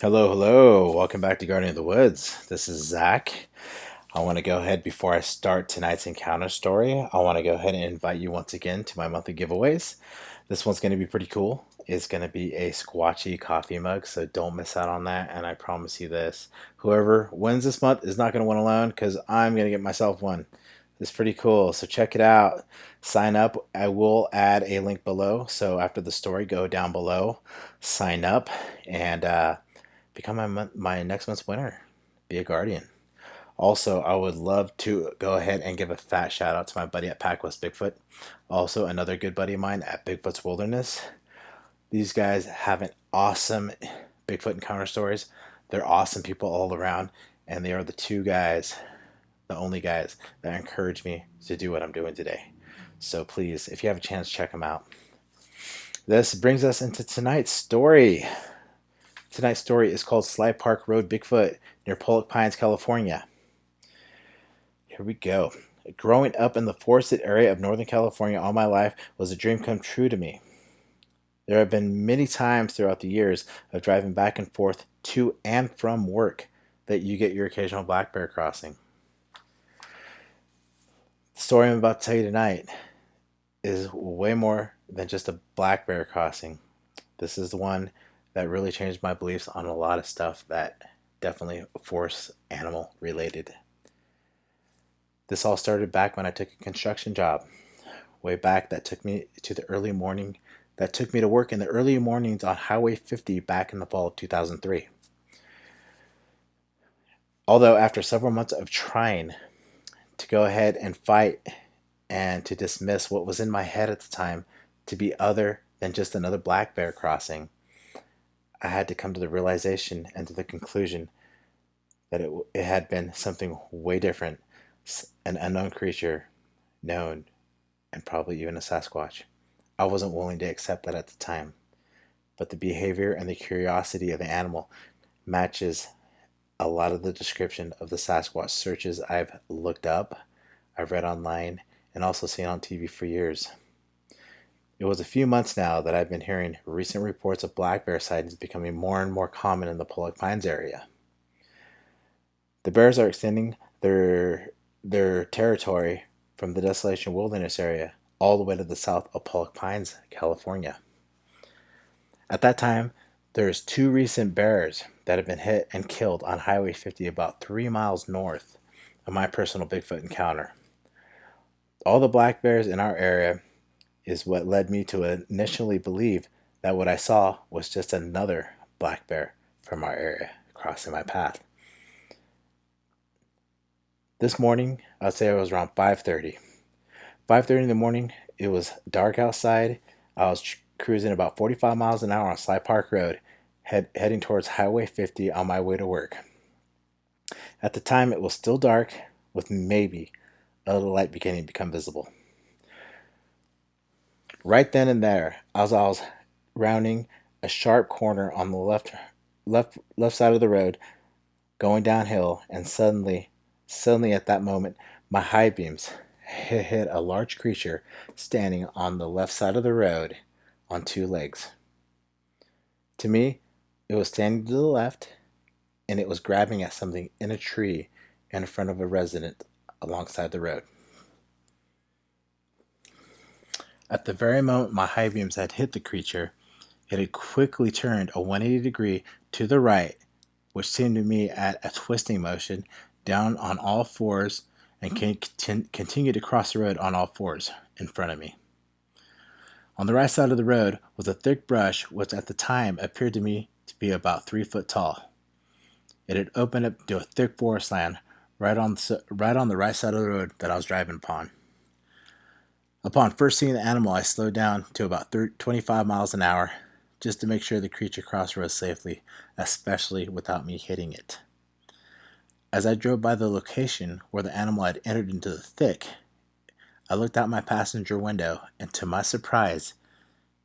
Hello, hello. Welcome back to Guardian of the Woods. This is Zach. I want to go ahead before I start tonight's encounter story. I want to go ahead and invite you once again to my monthly giveaways. This one's going to be pretty cool. It's going to be a Squatchy coffee mug, so don't miss out on that. And I promise you this, whoever wins this month is not going to win alone because I'm going to get myself one. It's pretty cool. So check it out. Sign up. I will add a link below. So after the story, go down below, sign up, and become my next month's winner. Be a guardian. Also, I would love to go ahead and give a fat shout out to my buddy at Packwest Bigfoot. Also, another good buddy of mine at Bigfoot's Wilderness. These guys have an awesome Bigfoot encounter stories. They're awesome people all around, and they are the two guys, the only guys that encourage me to do what I'm doing today. So please, if you have a chance, check them out. This brings us into tonight's story. Tonight's story is called Slide Park Road Bigfoot near Pollock Pines, California. Here we go. Growing up in the forested area of Northern California all my life was a dream come true to me. There have been many times throughout the years of driving back and forth to and from work that you get your occasional black bear crossing. The story I'm about to tell you tonight is way more than just a black bear crossing. This is the one that really changed my beliefs on a lot of stuff that definitely force animal related. This all started back when I took a construction job. Way back that took me to work in the early mornings on Highway 50 back in the fall of 2003. Although after several months of trying to go ahead and fight and to dismiss what was in my head at the time to be other than just another black bear crossing, I had to come to the realization and to the conclusion that it had been something way different, an unknown creature, known, and probably even a Sasquatch. I wasn't willing to accept that at the time, but the behavior and the curiosity of the animal matches a lot of the description of the Sasquatch searches I've looked up, I've read online, and also seen on TV for years. It was a few months now that I've been hearing recent reports of black bear sightings becoming more and more common in the Pollock Pines area. The bears are extending their territory from the Desolation Wilderness area all the way to the south of Pollock Pines, California. At that time, there's two recent bears that have been hit and killed on Highway 50 about 3 miles north of my personal Bigfoot encounter. All the black bears in our area is what led me to initially believe that what I saw was just another black bear from our area crossing my path. This morning, I'd say it was around 5:30. 5:30 in the morning, it was dark outside. I was cruising about 45 miles an hour on Slide Park Road, heading towards Highway 50 on my way to work. At the time, it was still dark, with maybe a little light beginning to become visible. Right then and there, as I was rounding a sharp corner on the left side of the road, going downhill, and suddenly at that moment, my high beams hit a large creature standing on the left side of the road on two legs. To me, it was standing to the left, and it was grabbing at something in a tree in front of a resident alongside the road. At the very moment my high beams had hit the creature, it had quickly turned a 180 degree to the right, which seemed to me at a twisting motion down on all fours and continued to cross the road on all fours in front of me. On the right side of the road was a thick brush which at the time appeared to me to be about 3 foot tall. It had opened up to a thick forest land right on the right side of the road that I was driving upon. Upon first seeing the animal, I slowed down to about 25 miles an hour just to make sure the creature crossed the road safely, especially without me hitting it. As I drove by the location where the animal had entered into the thick, I looked out my passenger window, and to my surprise,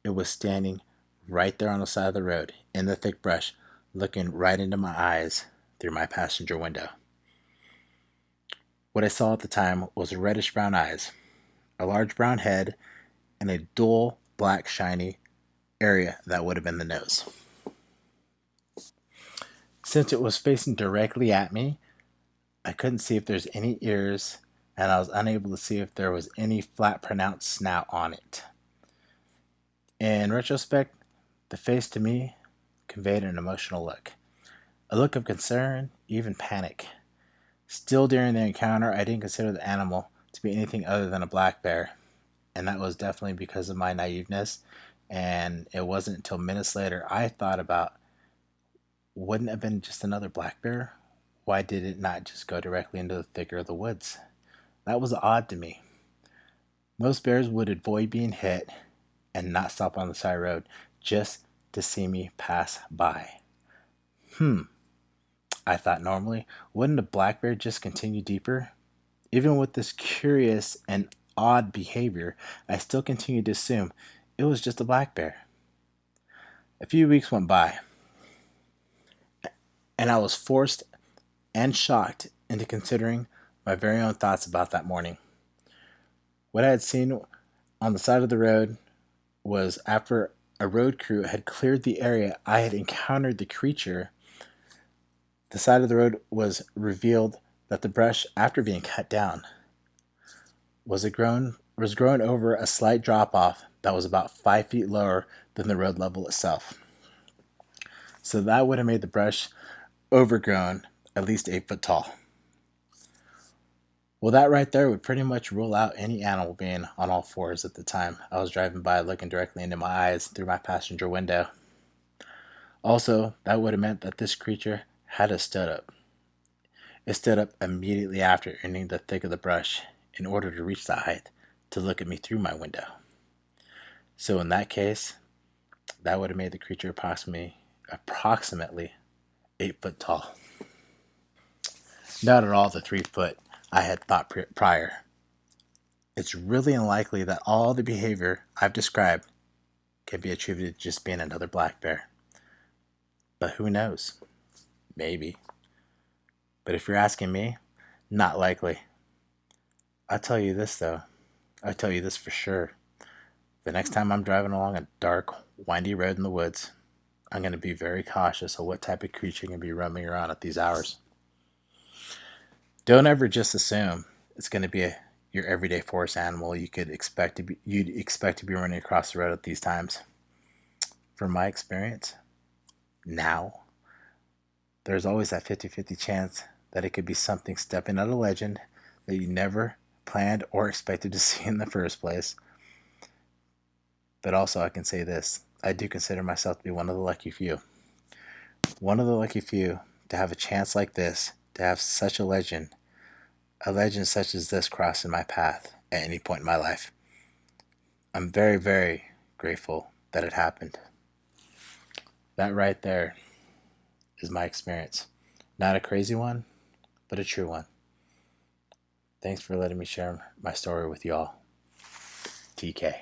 it was standing right there on the side of the road in the thick brush, looking right into my eyes through my passenger window. What I saw at the time was reddish brown eyes, a large brown head, and a dull black shiny area that would have been the nose. Since it was facing directly at me, I couldn't see if there's any ears, and I was unable to see if there was any flat, pronounced snout on it. In retrospect, the face to me conveyed an emotional look. A look of concern, even panic. Still during the encounter, I didn't consider the animal to be anything other than a black bear, and that was definitely because of my naiveness. And it wasn't until minutes later I thought about, wouldn't it have been just another black bear? Why did it not just go directly into the thicker of the woods? That was odd to me. Most bears would avoid being hit and not stop on the side road just to see me pass by. I thought normally, wouldn't a black bear just continue deeper? Even with this curious and odd behavior, I still continued to assume it was just a black bear. A few weeks went by, and I was forced and shocked into considering my very own thoughts about that morning. What I had seen on the side of the road was after a road crew had cleared the area I had encountered the creature, the side of the road was revealed that the brush, after being cut down, was grown over a slight drop off that was about 5 feet lower than the road level itself. So that would have made the brush overgrown, at least 8 foot tall. Well, that right there would pretty much rule out any animal being on all fours at the time I was driving by looking directly into my eyes through my passenger window. Also, that would have meant that this creature had a stood up. It stood up immediately after entering the thick of the brush in order to reach the height to look at me through my window. So in that case, that would have made the creature approximately 8 foot tall. Not at all the 3 foot I had thought prior. It's really unlikely that all the behavior I've described can be attributed to just being another black bear. But who knows? Maybe. But if you're asking me, not likely. I'll tell you this though. I'll tell you this for sure. The next time I'm driving along a dark, windy road in the woods, I'm going to be very cautious of what type of creature can be roaming around at these hours. Don't ever just assume it's going to be your everyday forest animal you'd expect to be running across the road at these times. From my experience, now, there's always that 50-50 chance that it could be something stepping out of legend that you never planned or expected to see in the first place. But also I can say this, I do consider myself to be one of the lucky few. One of the lucky few to have a chance like this, to have such a legend such as this crossing my path at any point in my life. I'm very, very grateful that it happened. That right there is my experience. Not a crazy one, but a true one. Thanks for letting me share my story with y'all. TK.